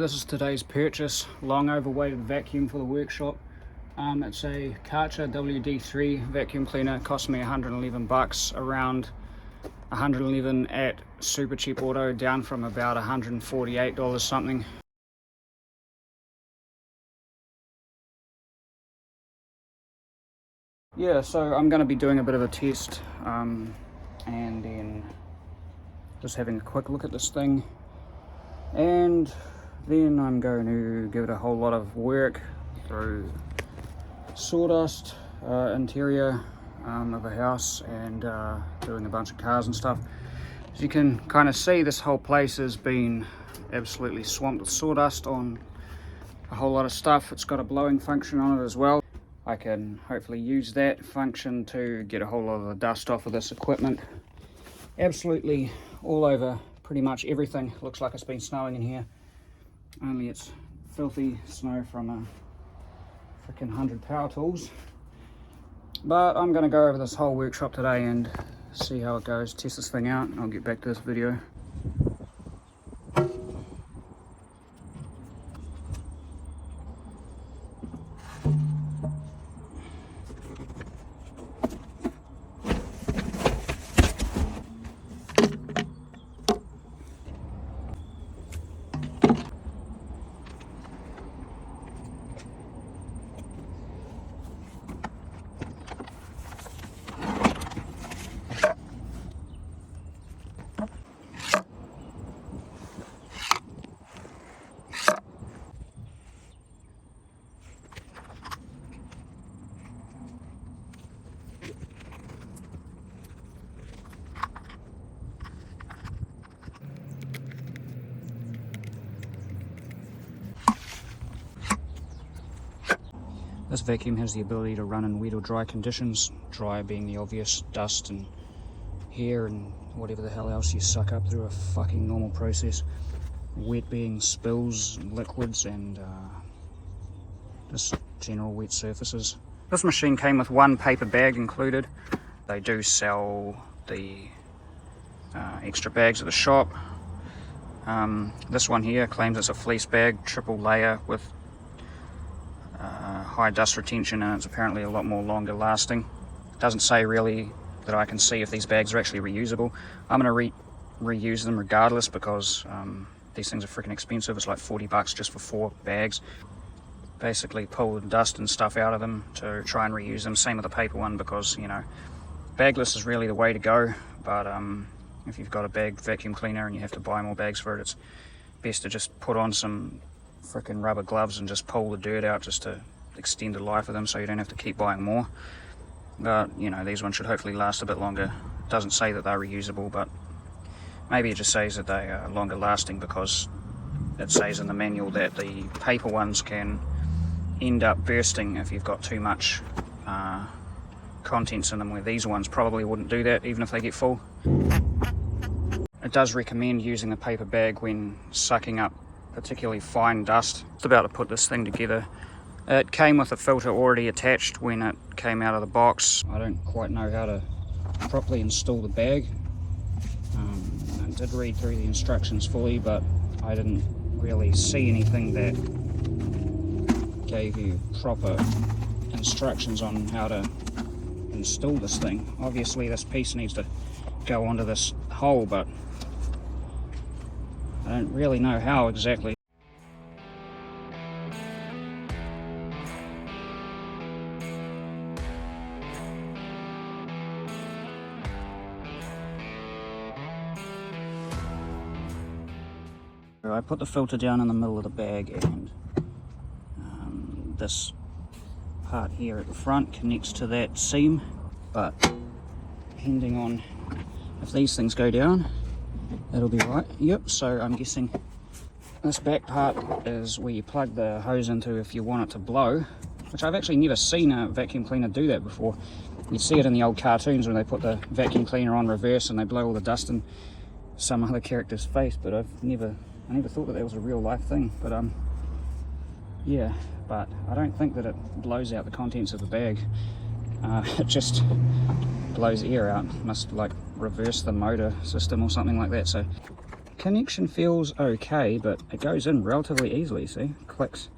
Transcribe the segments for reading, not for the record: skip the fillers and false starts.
This is today's purchase, long overweighted vacuum for the workshop. It's a Karcher WD vacuum cleaner. It cost me 111 bucks, around 111 at Super Cheap Auto, down from about $148 something. Yeah, so I'm going to be doing a bit of a test and then just having a quick look at this thing, and then I'm going to give it a whole lot of work through sawdust, interior of a house, and doing a bunch of cars and stuff. As you can kind of see, this whole place has been absolutely swamped with sawdust on a whole lot of stuff. It's got a blowing function on it as well. I can hopefully use that function to get a whole lot of the dust off of this equipment. Absolutely all over pretty much everything. Looks like it's been snowing in here, only it's filthy snow from a freaking 100 power tools. But I'm going to go over this whole workshop today and see how it goes, test this thing out, and I'll get back to this video. This vacuum has the ability to run in wet or dry conditions, dry being the obvious dust and hair and whatever the hell else you suck up through a fucking normal process, wet being spills, liquids, and just general wet surfaces. This machine came with one paper bag included. They do sell the extra bags at the shop. This one here claims it's a fleece bag, triple layer with high dust retention, and it's apparently a lot more longer lasting. It doesn't say really that I can see if these bags are actually reusable. I'm going to reuse them regardless, because these things are freaking expensive. It's like 40 bucks just for 4 bags. Basically pull the dust and stuff out of them to try and reuse them. Same with the paper one, because, you know, bagless is really the way to go. But if you've got a bag vacuum cleaner and you have to buy more bags for it, it's best to just put on some freaking rubber gloves and just pull the dirt out, just to extend the life of them, so you don't have to keep buying more. But you know, these ones should hopefully last a bit longer. It doesn't say that they're reusable, but maybe it just says that they are longer lasting, because it says in the manual that the paper ones can end up bursting if you've got too much contents in them, where these ones probably wouldn't do that even if they get full. It does recommend using a paper bag when sucking up particularly fine dust. Just about to put this thing together. It came with a filter already attached when it came out of the box. I don't quite know how to properly install the bag. I did read through the instructions fully, but I didn't really see anything that gave you proper instructions on how to install this thing. Obviously this piece needs to go onto this hole, but I don't really know how exactly. I put the filter down in the middle of the bag, and this part here at the front connects to that seam, but depending on if these things go down, that'll be right. Yep, so I'm guessing this back part is where you plug the hose into if you want it to blow, which I've actually never seen a vacuum cleaner do that before. You see it in the old cartoons when they put the vacuum cleaner on reverse and they blow all the dust in some other character's face, but I never thought that was a real life thing. But yeah, but I don't think that it blows out the contents of the bag. It just blows air out. Must like reverse the motor system or something like that. So connection feels okay, but it goes in relatively easily. See, clicks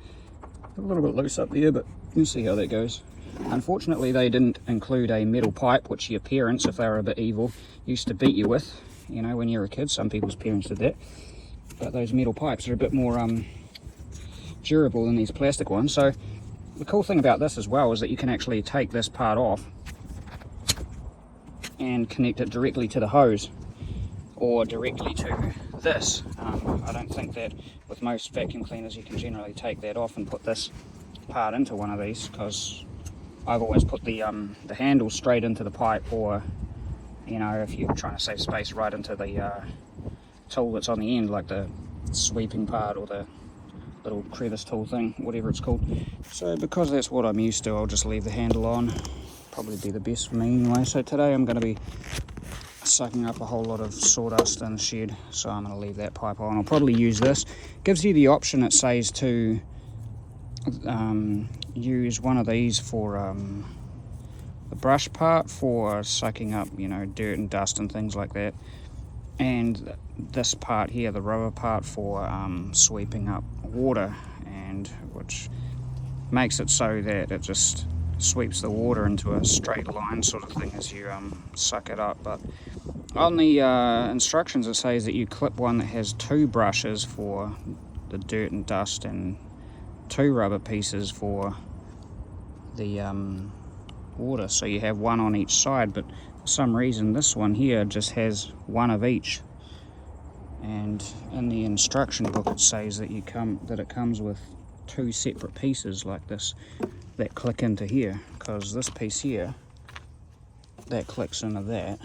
a little bit loose up there, but you see how that goes. Unfortunately, they didn't include a metal pipe, which your parents, if they were a bit evil, used to beat you with. You know, when you were a kid, some people's parents did that. But those metal pipes are a bit more durable than these plastic ones. So the cool thing about this as well is that you can actually take this part off and connect it directly to the hose or directly to this. I don't think that with most vacuum cleaners you can generally take that off and put this part into one of these, because I've always put the handle straight into the pipe, or, you know, if you're trying to save space, right into the tool that's on the end, like the sweeping part or the little crevice tool thing, whatever it's called. So because that's what I'm used to, I'll just leave the handle on. Probably be the best for me anyway. So today I'm going to be sucking up a whole lot of sawdust in the shed, so I'm going to leave that pipe on. I'll probably use this. Gives you the option, it says, to use one of these for the brush part for sucking up, you know, dirt and dust and things like that, and this part here, the rubber part, for sweeping up water, and which makes it so that it just sweeps the water into a straight line sort of thing as you suck it up. But on the instructions it says that you clip one that has 2 brushes for the dirt and dust and 2 rubber pieces for the water, so you have one on each side. But for some reason this one here just has one of each, and in the instruction book it says that it comes with 2 separate pieces like this that click into here, because this piece here that clicks into that,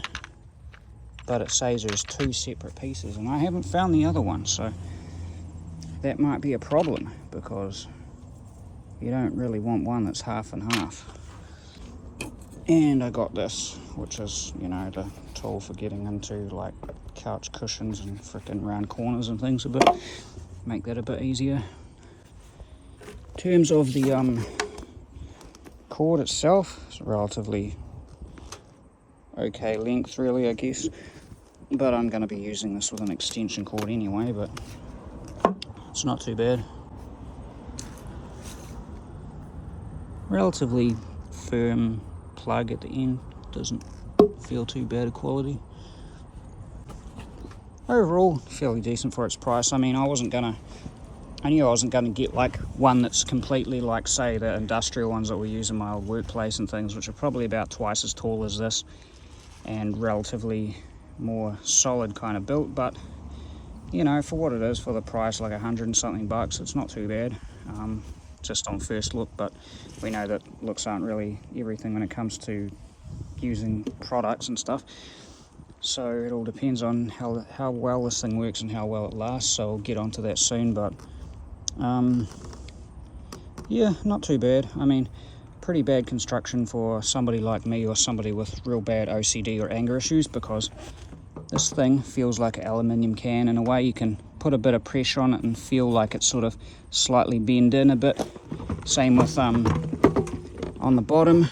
but it says there's 2 separate pieces, and I haven't found the other one, so that might be a problem, because you don't really want one that's half and half. And I got this, which is, you know, the tool for getting into like couch cushions and frickin' round corners and things, make that a bit easier. In terms of the cord itself, it's relatively okay length really, I guess, but I'm going to be using this with an extension cord anyway, but it's not too bad. Relatively firm plug at the end, doesn't feel too bad of quality. Overall, fairly decent for its price. I mean, I knew I wasn't gonna get like one that's completely like, say, the industrial ones that we use in my old workplace and things, which are probably about twice as tall as this and relatively more solid kind of built. But you know, for what it is, for the price, like $100 and something bucks, it's not too bad, just on first look. But we know that looks aren't really everything when it comes to using products and stuff, so it all depends on how well this thing works and how well it lasts. So I'll get onto that soon, but yeah, not too bad. I mean, pretty bad construction for somebody like me or somebody with real bad OCD or anger issues, because this thing feels like an aluminium can in a way. You can put a bit of pressure on it and feel like it's sort of slightly bend in a bit. Same with on the bottom,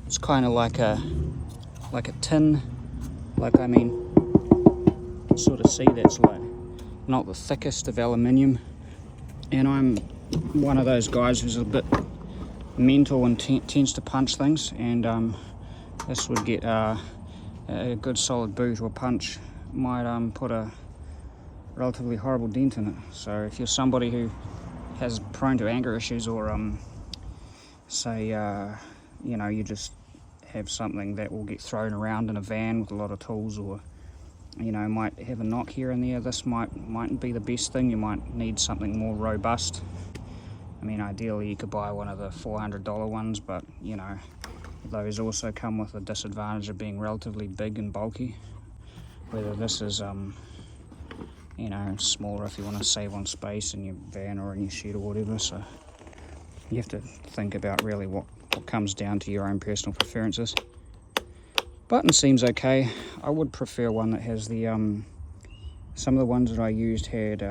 it's kind of like a tin, like, I mean, sort of see that's like not the thickest of aluminium, and I'm one of those guys who's a bit mental and tends to punch things, and this would get a good solid boot or punch might put a relatively horrible dent in it. So if you're somebody who has prone to anger issues, or say you know, you just have something that will get thrown around in a van with a lot of tools, or you know, might have a knock here and there, this mightn't be the best thing. You might need something more robust. I mean, ideally you could buy one of the $400 ones, but you know, those also come with a disadvantage of being relatively big and bulky. Whether this is you know, smaller if you want to save on space in your van or in your shed or whatever. So you have to think about really what comes down to your own personal preferences. Button seems okay. I would prefer one that has the some of the ones that I used had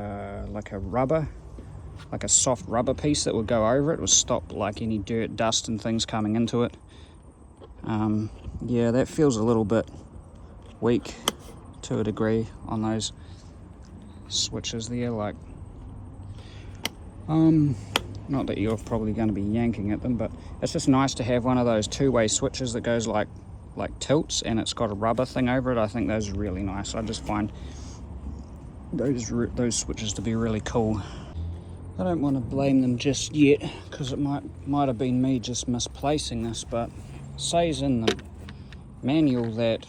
like a soft rubber piece that would go over it. It would stop like any dirt, dust and things coming into it. Yeah, that feels a little bit weak to a degree on those switches there, like not that you're probably going to be yanking at them, but it's just nice to have one of those two-way switches that goes like tilts, and it's got a rubber thing over it. I think those are really nice. I just find those switches to be really cool. I don't want to blame them just yet, because it might have been me just misplacing this, but it says in the manual that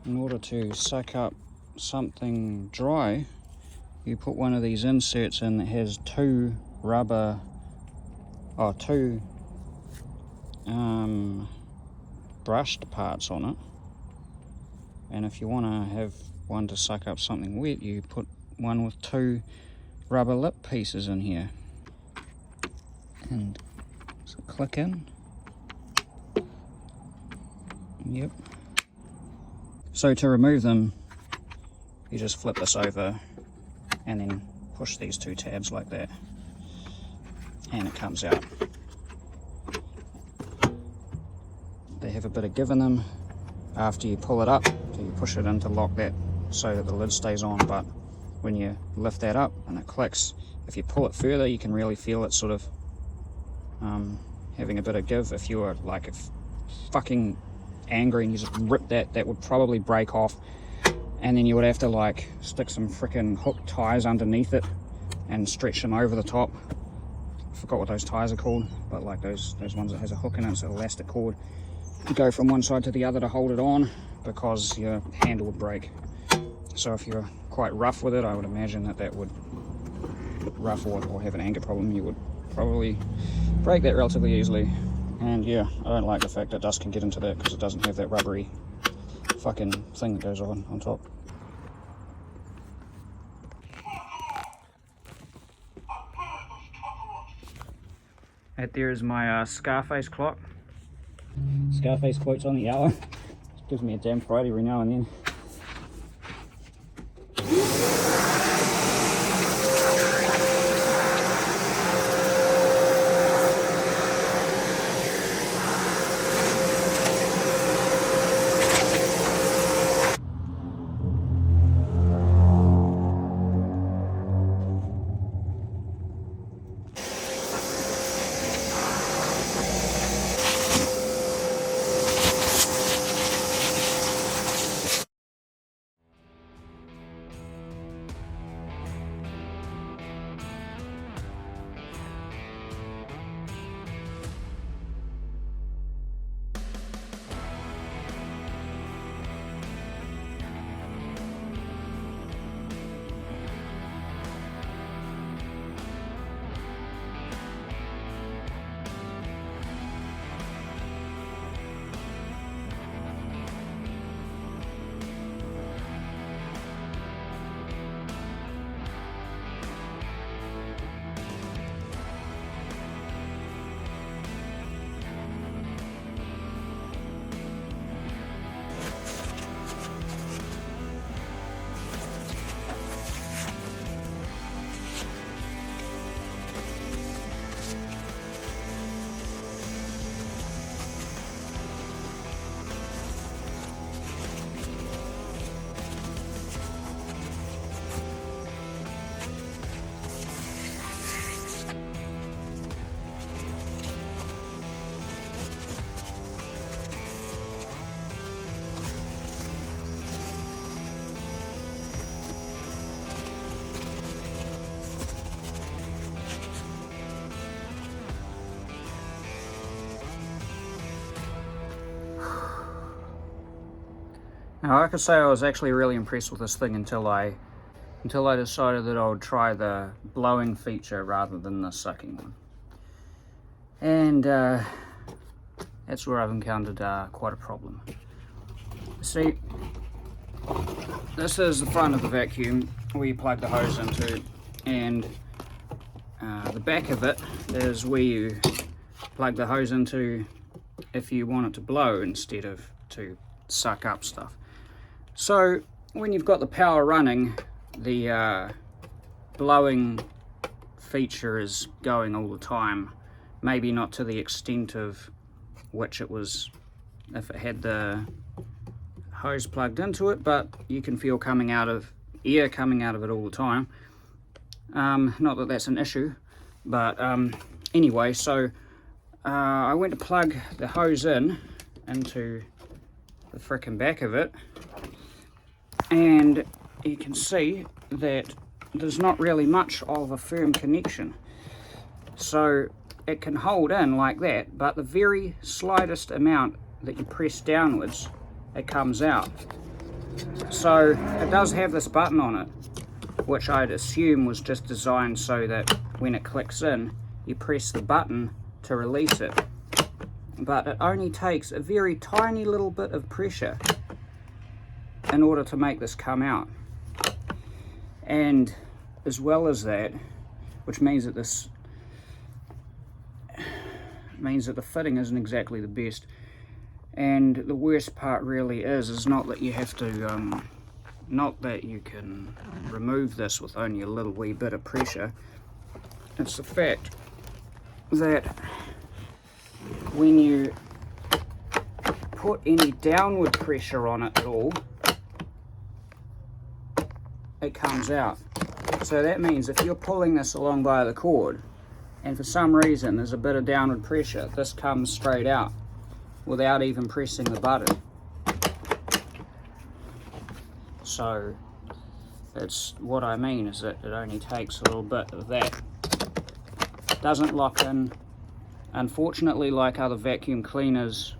in order to suck up something dry, you put one of these inserts in that has two brushed parts on it, and if you want to have one to suck up something wet, you put one with two rubber lip pieces in here, and so click in. Yep. So to remove them, you just flip this over and then push these two tabs like that, and it comes out. They have a bit of give in them. After you pull it up, so you push it in to lock that so that the lid stays on, but when you lift that up and it clicks, if you pull it further, you can really feel it sort of having a bit of give. If you were like fucking angry and you just rip that would probably break off, and then you would have to like stick some freaking hook ties underneath it and stretch them over the top. I forgot what those ties are called, but like those ones that has a hook in it, it's an elastic cord. You go from one side to the other to hold it on, because your handle would break. So if you're quite rough with it, I would imagine that would rough or have an anger problem, you would probably break that relatively easily. And yeah, I don't like the fact that dust can get into that, because it doesn't have that rubbery fucking thing that goes on top. That there is my Scarface clock. Scarface quotes on the hour. It gives me a damn fright every now and then. Now I could say I was actually really impressed with this thing until I decided that I would try the blowing feature rather than the sucking one. And that's where I've encountered quite a problem. See, this is the front of the vacuum where you plug the hose into, and the back of it is where you plug the hose into if you want it to blow instead of to suck up stuff. So when you've got the power running, the blowing feature is going all the time. Maybe not to the extent of which it was if it had the hose plugged into it, but you can feel coming out of air coming out of it all the time. Not that that's an issue, but anyway, so I went to plug the hose into the frickin' back of it, and you can see that there's not really much of a firm connection. So it can hold in like that, but the very slightest amount that you press downwards, it comes out. So it does have this button on it, which I'd assume was just designed so that when it clicks in, you press the button to release it. But it only takes a very tiny little bit of pressure in order to make this come out. And as well as that, which means that the fitting isn't exactly the best. And the worst part really is not that you have to, not that you can remove this with only a little wee bit of pressure. It's the fact that when you put any downward pressure on it at all, it comes out. So that means if you're pulling this along by the cord, and for some reason there's a bit of downward pressure, this comes straight out without even pressing the button. So that's what I mean, is that it only takes a little bit of that. It doesn't lock in. Unfortunately, unlike other vacuum cleaners,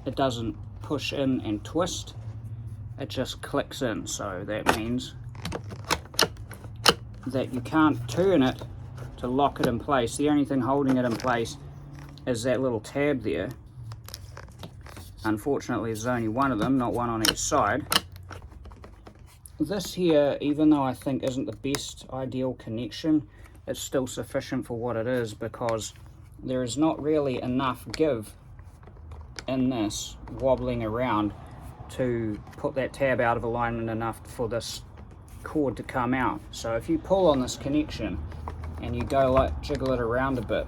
it doesn't push in and twist. It just clicks in. So that means that you can't turn it to lock it in place. The only thing holding it in place is that little tab there. Unfortunately, there's only one of them, not one on each side. This here, even though I think isn't the best ideal connection, it's still sufficient for what it is, because there is not really enough give in this wobbling around to put that tab out of alignment enough for this cord to come out. So if you pull on this connection and you go like jiggle it around a bit,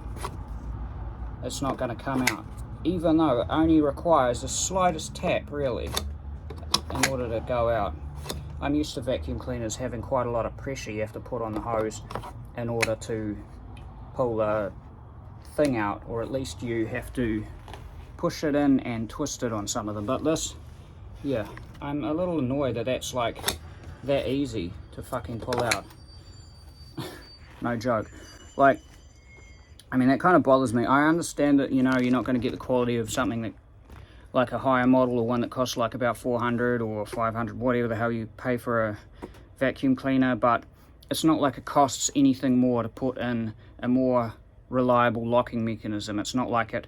it's not going to come out, even though it only requires the slightest tap really in order to go out. I'm used to vacuum cleaners having quite a lot of pressure you have to put on the hose in order to pull the thing out, or at least you have to push it in and twist it on some of them. But this, yeah, I'm a little annoyed that that's like that easy to fucking pull out. No joke. Like, I mean, that kind of bothers me. I understand that, you know, you're not going to get the quality of something that, like a higher model, or one that costs like about 400 or 500, whatever the hell you pay for a vacuum cleaner, but it's not like it costs anything more to put in a more reliable locking mechanism. It's not like it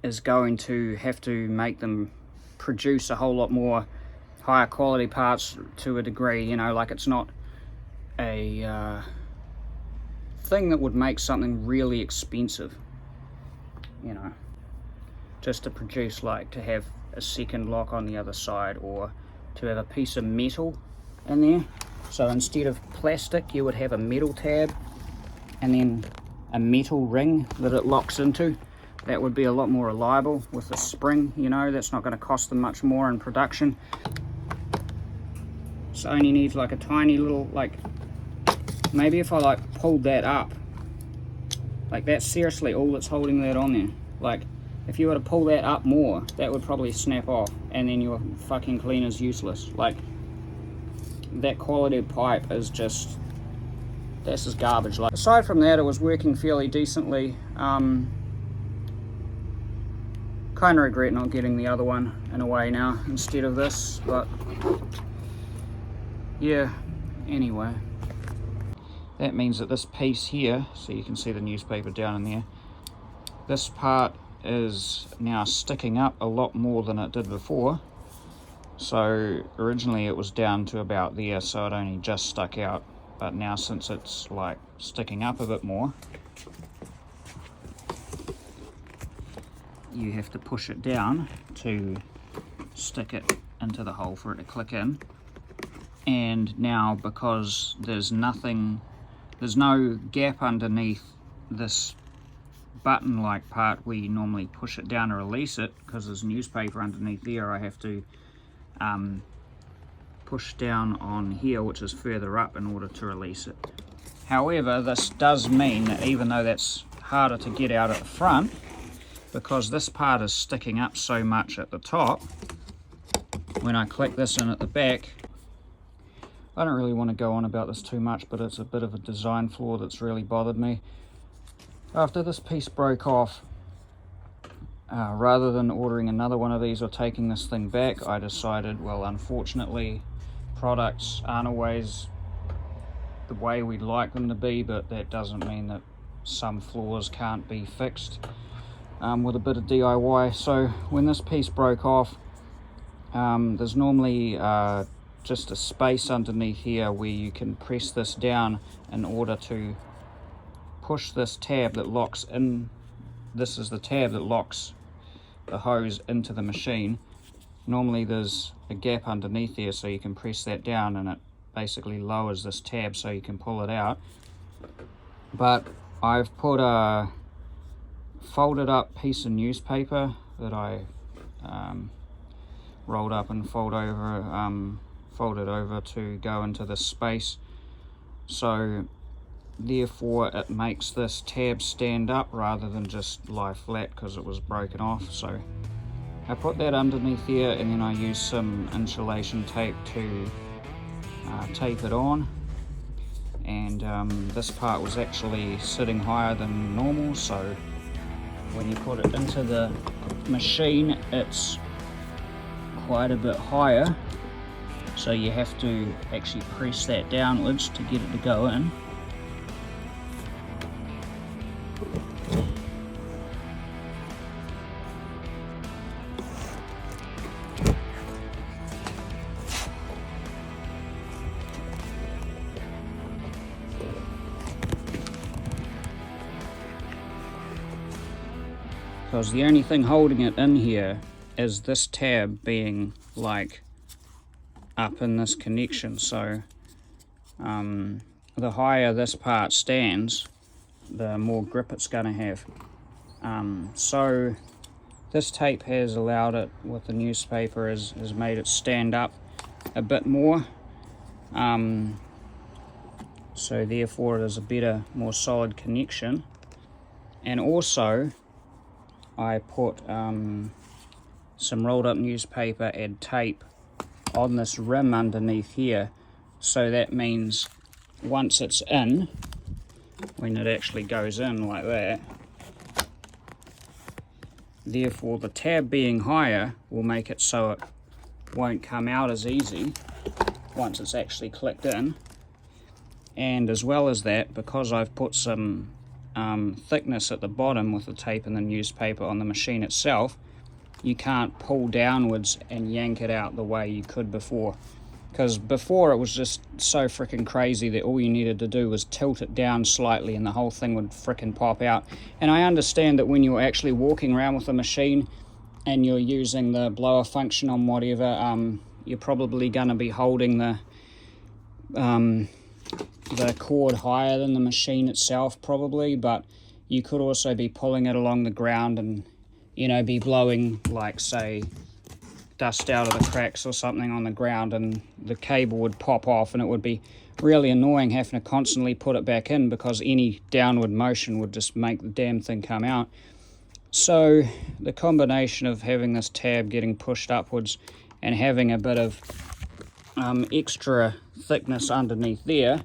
is going to have to make them produce a whole lot more higher quality parts to a degree, you know, like it's not a thing that would make something really expensive, you know, just to produce, like to have a second lock on the other side, or to have a piece of metal in there. So instead of plastic, you would have a metal tab and then a metal ring that it locks into. That would be a lot more reliable with a spring, you know, that's not going to cost them much more in production. So only needs like a tiny little, like, maybe if I like pulled that up, like that's seriously all that's holding that on there. Like if you were to pull that up more, that would probably snap off and then your fucking cleaner's useless. Like that quality of pipe is just, this is garbage. Like aside from that, it was working fairly decently. Kind of regret not getting the other one in a way now instead of this, but yeah, anyway. That means that this piece here, so you can see the newspaper down in there, this part is now sticking up a lot more than it did before. So originally it was down to about there, so it only just stuck out, but now since it's like sticking up a bit more, you have to push it down to stick it into the hole for it to click in. And now, because there's no gap underneath this button like part where you normally push it down to release it, because there's newspaper underneath there, I have to push down on here, which is further up, in order to release it. However, this does mean that even though that's harder to get out at the front, because this part is sticking up so much at the top, when I click this in at the back, I don't really want to go on about this too much, but it's a bit of a design flaw that's really bothered me. After this piece broke off, rather than ordering another one of these or taking this thing back, I decided, well, unfortunately, products aren't always the way we'd like them to be, but that doesn't mean that some flaws can't be fixed with a bit of DIY. So when this piece broke off, there's normally just a space underneath here where you can press this down in order to push this tab that locks in. This is the tab that locks the hose into the machine. Normally there's a gap underneath there, so you can press that down and it basically lowers this tab so you can pull it out. But I've put a folded up piece of newspaper that I rolled up and folded over to go into this space, so therefore it makes this tab stand up rather than just lie flat because it was broken off. So I put that underneath here, and then I use some insulation tape to tape it on. And this part was actually sitting higher than normal, so when you put it into the machine it's quite a bit higher, so you have to actually press that downwards to get it to go in. Because the only thing holding it in here is this tab being like up in this connection. So the higher this part stands, the more grip it's going to have. So this tape has allowed it, with the newspaper, has made it stand up a bit more. So therefore it is a better, more solid connection. And also I put some rolled up newspaper and tape on this rim underneath here, so that means once it's in, when it actually goes in like that, therefore the tab being higher will make it so it won't come out as easy once it's actually clicked in. And as well as that, because I've put some thickness at the bottom with the tape and the newspaper on the machine itself, you can't pull downwards and yank it out the way you could before. Because before it was just so freaking crazy that all you needed to do was tilt it down slightly and the whole thing would freaking pop out. And I understand that when you're actually walking around with a machine and you're using the blower function on whatever, you're probably going to be holding the cord higher than the machine itself probably, but you could also be pulling it along the ground and, you know, be blowing, like, say, dust out of the cracks or something on the ground, and the cable would pop off, and it would be really annoying having to constantly put it back in because any downward motion would just make the damn thing come out. So the combination of having this tab getting pushed upwards and having a bit of extra thickness underneath there,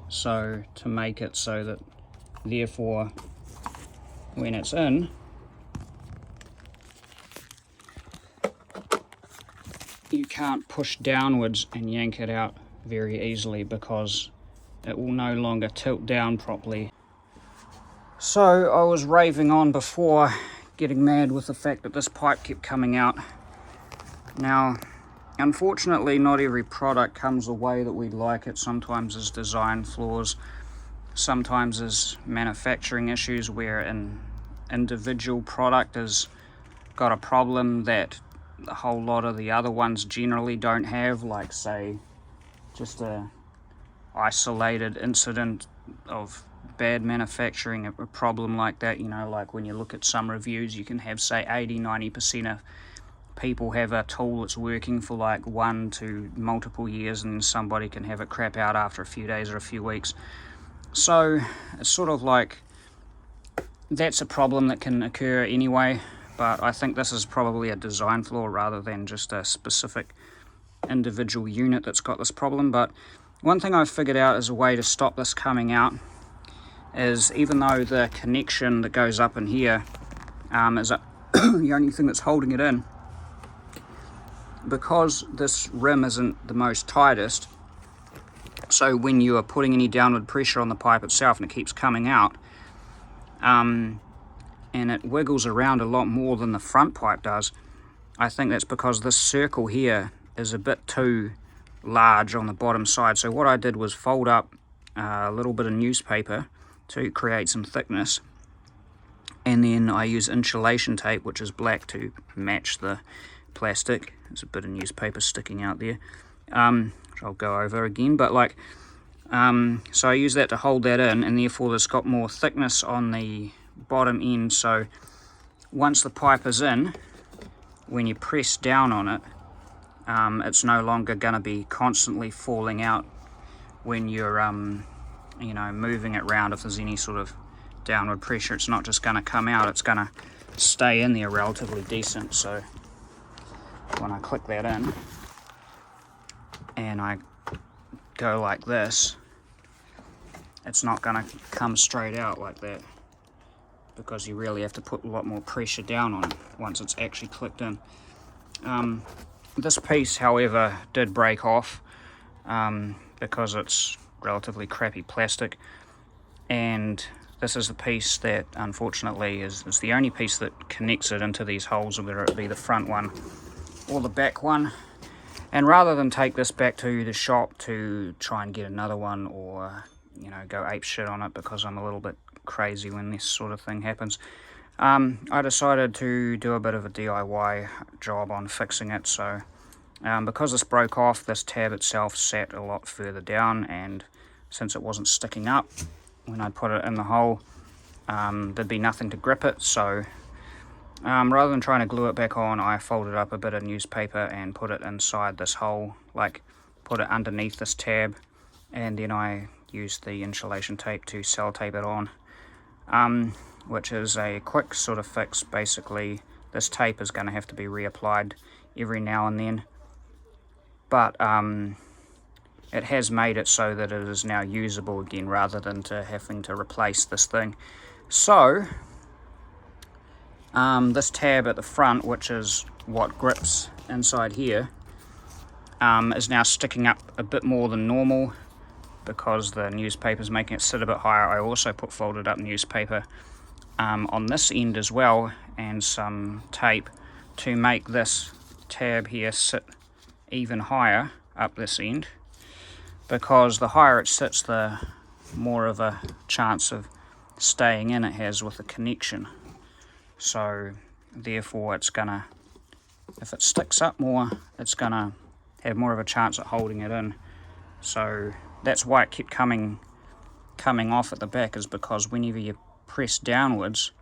so to make it so that therefore when it's in, you can't push downwards and yank it out very easily because it will no longer tilt down properly. So I was raving on before, getting mad with the fact that this pipe kept coming out. Now, unfortunately, not every product comes the way that we'd like it. Sometimes there's design flaws, sometimes there's manufacturing issues where an individual product has got a problem that a whole lot of the other ones generally don't have, like, say, just a isolated incident of bad manufacturing, a problem like that. You know, like when you look at some reviews, you can have, say, 80-90% of people have a tool that's working for like 1 to multiple years, and somebody can have it crap out after a few days or a few weeks. So it's sort of like, that's a problem that can occur anyway, but I think this is probably a design flaw rather than just a specific individual unit that's got this problem. But one thing I've figured out as a way to stop this coming out is, even though the connection that goes up in here is the only thing that's holding it in, because this rim isn't the most tightest, so when you are putting any downward pressure on the pipe itself and it keeps coming out, and it wiggles around a lot more than the front pipe does, I think that's because this circle here is a bit too large on the bottom side. So what I did was fold up a little bit of newspaper to create some thickness, and then I use insulation tape, which is black, to match the plastic. There's a bit of newspaper sticking out there, which I'll go over again, but like, so I use that to hold that in, and therefore it's got more thickness on the bottom end. So once the pipe is in, when you press down on it, it's no longer going to be constantly falling out when you're you know, moving it around. If there's any sort of downward pressure, it's not just going to come out, it's going to stay in there relatively decent. So when I click that in and I go like this, it's not going to come straight out like that, because you really have to put a lot more pressure down on it once it's actually clicked in. This piece, however, did break off because it's relatively crappy plastic, and this is the piece that unfortunately is the only piece that connects it into these holes, whether it be the front one or the back one. And rather than take this back to the shop to try and get another one, or you know, go ape shit on it, because I'm a little bit crazy when this sort of thing happens, I decided to do a bit of a DIY job on fixing it. So because this broke off, this tab itself sat a lot further down, and since it wasn't sticking up when I put it in the hole, there'd be nothing to grip it. So rather than trying to glue it back on, I folded up a bit of newspaper and put it inside this hole, like put it underneath this tab, and then I used the insulation tape to sellotape it on, which is a quick sort of fix. Basically, this tape is going to have to be reapplied every now and then, but it has made it so that it is now usable again, rather than to having to replace this thing. So this tab at the front, which is what grips inside here, is now sticking up a bit more than normal, because the newspaper is making it sit a bit higher. I also put folded up newspaper on this end as well, and some tape to make this tab here sit even higher up this end, because the higher it sits, the more of a chance of staying in it has with the connection. So therefore it's gonna, if it sticks up more, it's gonna have more of a chance at holding it in. So that's why it kept coming off at the back, is because whenever you press downwards,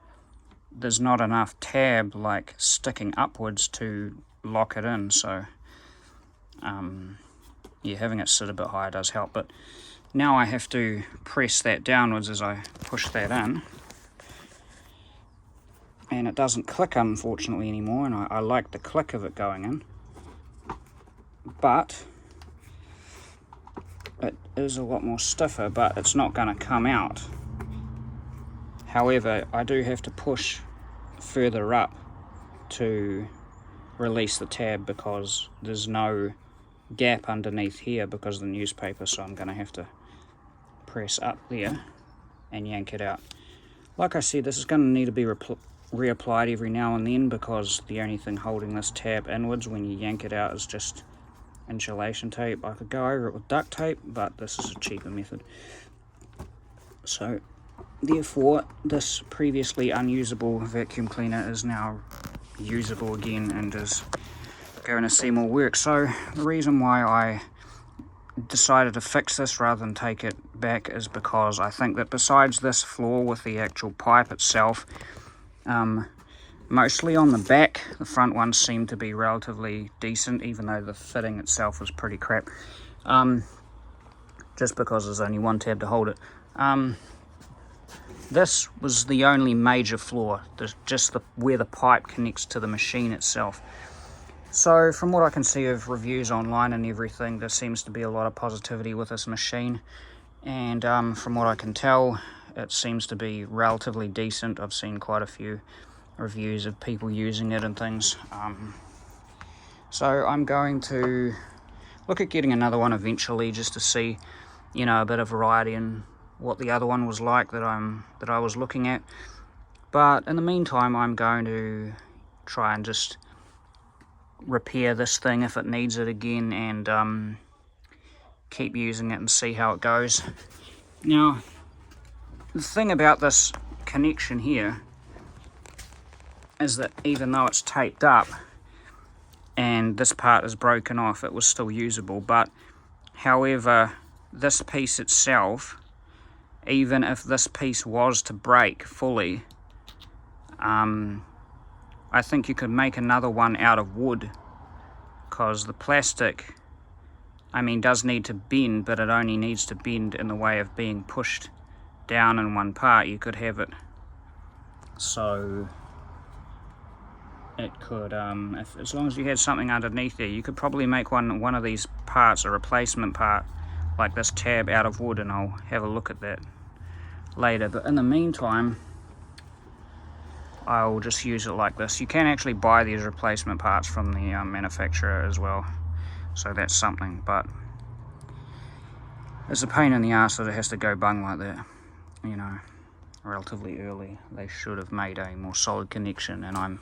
there's not enough tab like sticking upwards to lock it in. So yeah, having it sit a bit higher does help. But now I have to press that downwards as I push that in, and it doesn't click unfortunately anymore, and I like the click of it going in, but it is a lot more stiffer, but it's not going to come out. However, I do have to push further up to release the tab, because there's no gap underneath here because of the newspaper, so I'm going to have to press up there and yank it out. Like I said, this is going to need to be reapplied every now and then, because the only thing holding this tab inwards when you yank it out is just insulation tape. I could go over it with duct tape, but this is a cheaper method. So therefore this previously unusable vacuum cleaner is now usable again and is going to see more work. So the reason why I decided to fix this rather than take it back is because I think that besides this flaw with the actual pipe itself, mostly on the back. The front ones seem to be relatively decent, even though the fitting itself was pretty crap. Just because there's only one tab to hold it. This was the only major flaw, where the pipe connects to the machine itself. So from what I can see of reviews online and everything, there seems to be a lot of positivity with this machine. And from what I can tell, it seems to be relatively decent. I've seen quite a few reviews of people using it and things. So I'm going to look at getting another one eventually, just to see, you know, a bit of variety in what the other one was like that I was looking at. But in the meantime, I'm going to try and just repair this thing if it needs it again, and keep using it and see how it goes. Now, the thing about this connection here is that even though it's taped up and this part is broken off, it was still usable. But however, this piece itself, even if this piece was to break fully, I think you could make another one out of wood, because the plastic, I mean, does need to bend, but it only needs to bend in the way of being pushed down in one part. You could have it so it could, as long as you had something underneath there, you could probably make one of these parts, a replacement part like this tab, out of wood, and I'll have a look at that later. But in the meantime, I'll just use it like this. You can actually buy these replacement parts from the manufacturer as well, so that's something. But it's a pain in the ass that it has to go bung like that, you know, relatively early. They should have made a more solid connection, and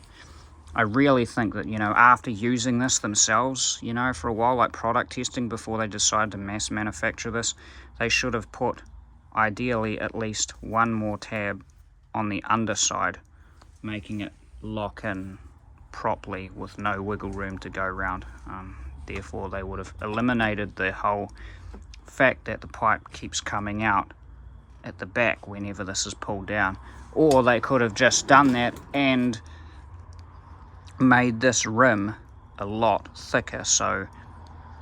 I really think that, you know, after using this themselves, you know, for a while, like product testing, before they decided to mass manufacture this, they should have put, ideally, at least one more tab on the underside, making it lock in properly with no wiggle room to go around. Therefore, they would have eliminated the whole fact that the pipe keeps coming out at the back whenever this is pulled down. Or they could have just done that and made this rim a lot thicker, so,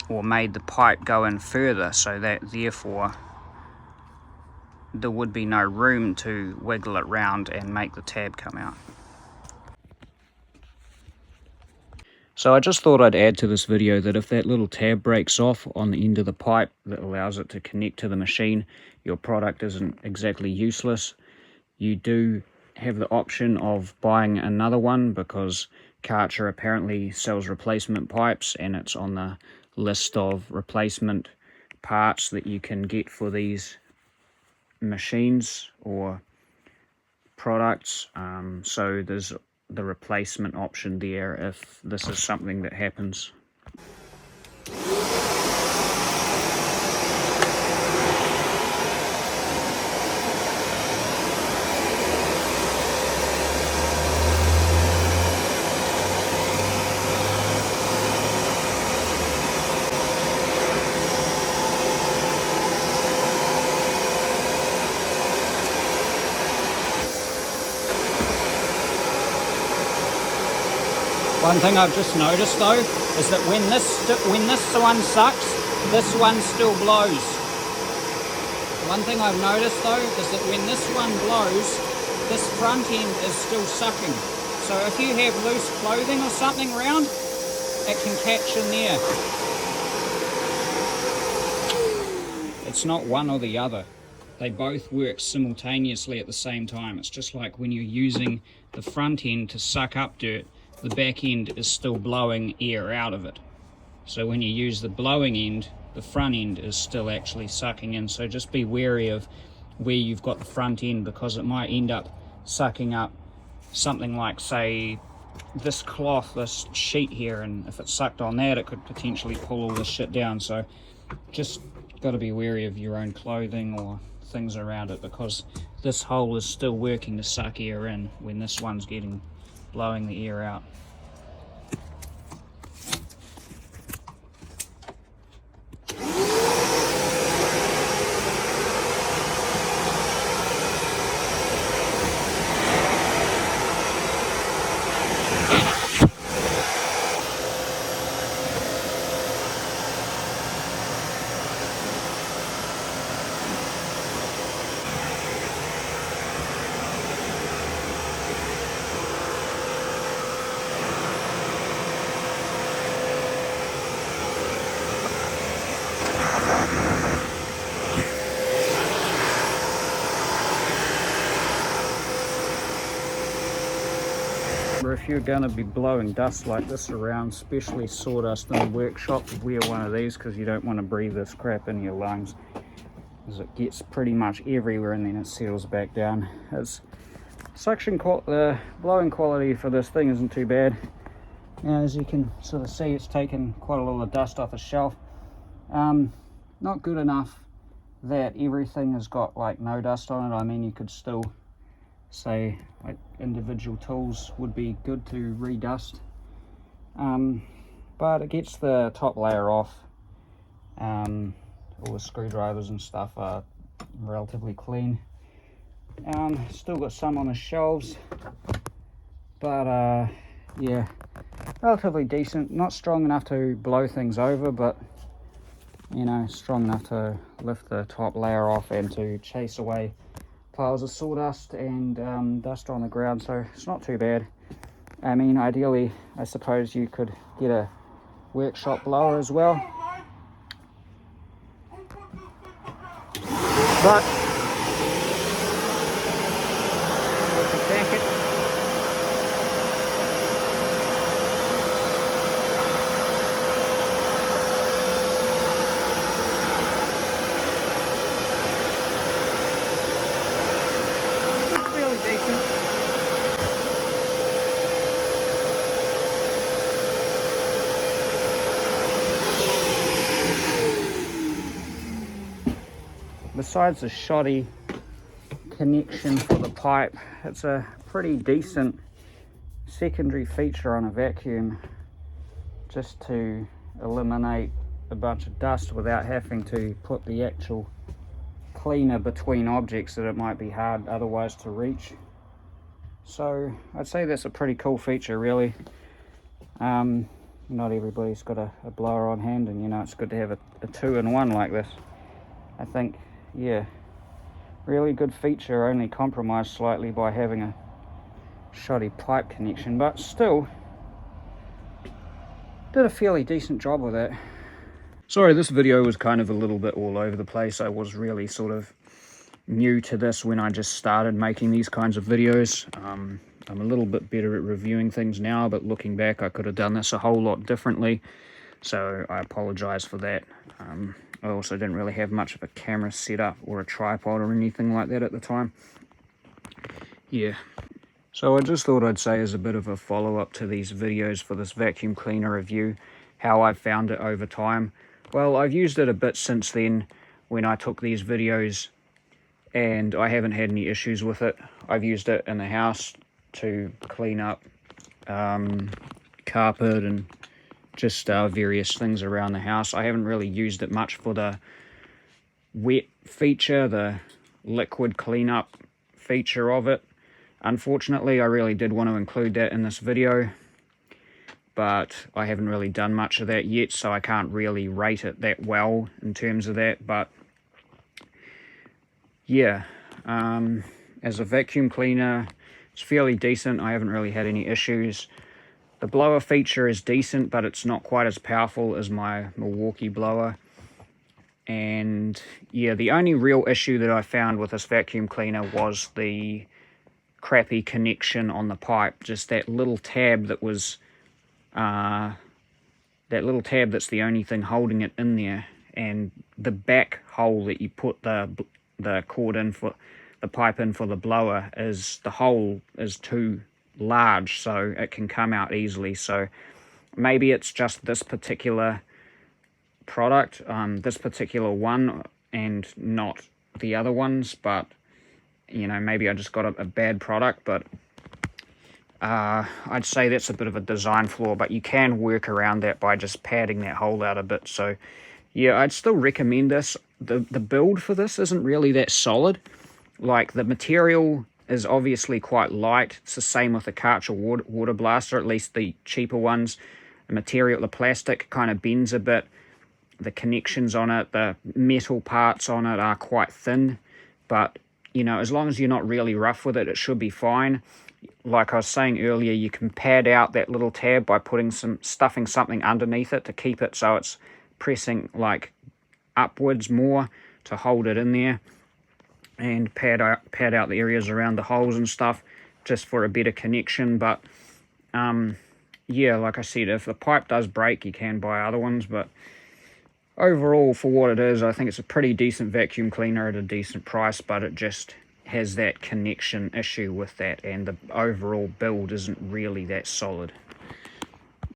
or made the pipe go in further, so that therefore there would be no room to wiggle it round and make the tab come out. So I just thought I'd add to this video that if that little tab breaks off on the end of the pipe that allows it to connect to the machine, your product isn't exactly useless. You do have the option of buying another one, because Karcher apparently sells replacement pipes, and it's on the list of replacement parts that you can get for these machines or products. So there's the replacement option there if this is something that happens. One thing I've just noticed though is that when this one sucks, this one still blows. One thing I've noticed though is that when this one blows, this front end is still sucking. So if you have loose clothing or something around, it can catch in there. It's not one or the other. They both work simultaneously at the same time. It's just like when you're using the front end to suck up dirt, the back end is still blowing air out of it. So when you use the blowing end, the front end is still actually sucking in. So just be wary of where you've got the front end, because it might end up sucking up something like, say, this cloth, this sheet here, and if it sucked on that, it could potentially pull all this shit down. So just got to be wary of your own clothing or things around it, because this hole is still working to suck air in when this one's blowing the air out. if you're going to be blowing dust like this around, especially sawdust in the workshop, wear one of these because you don't want to breathe this crap in your lungs, because it gets pretty much everywhere and then it settles back down. It's the blowing quality for this thing isn't too bad. Now, as you can sort of see, it's taken quite a lot of dust off the shelf. Not good enough that everything has got like no dust on it. I mean, you could still say like individual tools would be good to redust, but it gets the top layer off. All the screwdrivers and stuff are relatively clean. Still got some on the shelves, but yeah, relatively decent. Not strong enough to blow things over, but you know, strong enough to lift the top layer off and to chase away piles of sawdust and dust on the ground, so it's not too bad. I mean, ideally, I suppose you could get a workshop blower as well, but thank it. Besides the shoddy connection for the pipe, it's a pretty decent secondary feature on a vacuum, just to eliminate a bunch of dust without having to put the actual cleaner between objects that it might be hard otherwise to reach. So I'd say that's a pretty cool feature, really. Not everybody's got a blower on hand, and you know, it's good to have a two-in-one like this. I think, yeah, really good feature, only compromised slightly by having a shoddy pipe connection, but still did a fairly decent job with it. Sorry, this video was kind of a little bit all over the place. I was really sort of new to this when I just started making these kinds of videos. I'm a little bit better at reviewing things now, but looking back, I could have done this a whole lot differently, so I apologize for that. I also didn't really have much of a camera set up or a tripod or anything like that at the time. Yeah. So I just thought I'd say, as a bit of a follow-up to these videos for this vacuum cleaner review, how I've found it over time. Well, I've used it a bit since then when I took these videos, and I haven't had any issues with it. I've used it in the house to clean up carpet and just various things around the house. I haven't really used it much for the wet feature, the liquid cleanup feature of it. Unfortunately, I really did want to include that in this video, but I haven't really done much of that yet, so I can't really rate it that well in terms of that. But yeah, as a vacuum cleaner, it's fairly decent. I haven't really had any issues. The blower feature is decent, but it's not quite as powerful as my Milwaukee blower. And yeah, the only real issue that I found with this vacuum cleaner was the crappy connection on the pipe. Just that little tab that was, that's the only thing holding it in there. And the back hole that you put the cord in for the pipe in for the blower, the hole is too large, so it can come out easily. So maybe it's just this particular product, this particular one, and not the other ones. But you know, maybe I just got a bad product. But I'd say that's a bit of a design flaw, but you can work around that by just padding that hole out a bit. So yeah, I'd still recommend this. The build for this isn't really that solid. Like, the material is obviously quite light. It's the same with the Karcher water blaster, at least the cheaper ones. The plastic kind of bends a bit. The connections on it, the metal parts on it are quite thin. But, you know, as long as you're not really rough with it, it should be fine. Like I was saying earlier, you can pad out that little tab by stuffing something underneath it to keep it so it's pressing like upwards more to hold it in there, and pad out the areas around the holes and stuff just for a better connection. But Yeah, like I said, if the pipe does break, you can buy other ones, but overall, for what it is, I think it's a pretty decent vacuum cleaner at a decent price, but it just has that connection issue with that, and the overall build isn't really that solid.